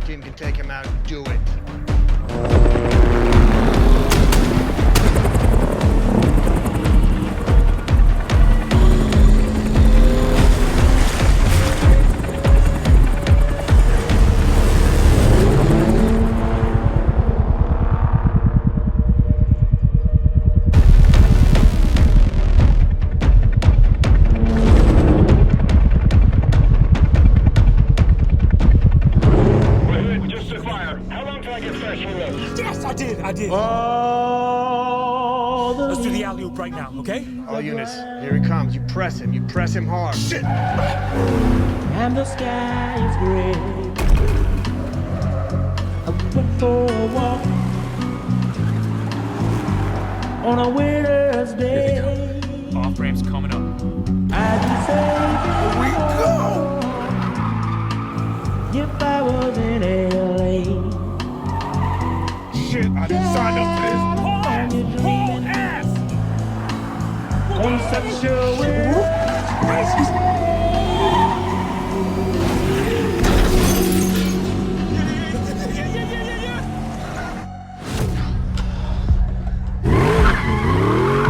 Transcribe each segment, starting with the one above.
team can take him out, do it. I did. Let's do the alley-oop right now, okay? All units, here he comes. You press him hard. Shit! And the sky is gray. I went for a walk on a winter's day. Off-ramp's coming up. I'd be safe. Here we go! If I was in LA. Shit, I didn't sign up for this. Haul ass! On such a way.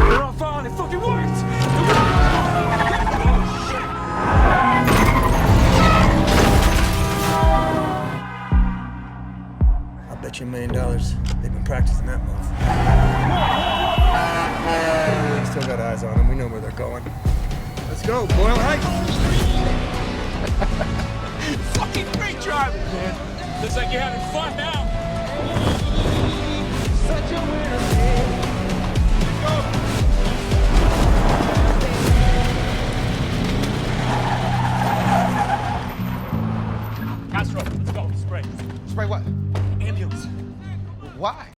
We're on fire, it fucking worked! I'll bet you $1 million they've been practicing that move. We still got eyes on them. We know where they're going. Let's go, Boyle Heights! Fucking great driving, man! Looks like you're having fun now! Such a winner.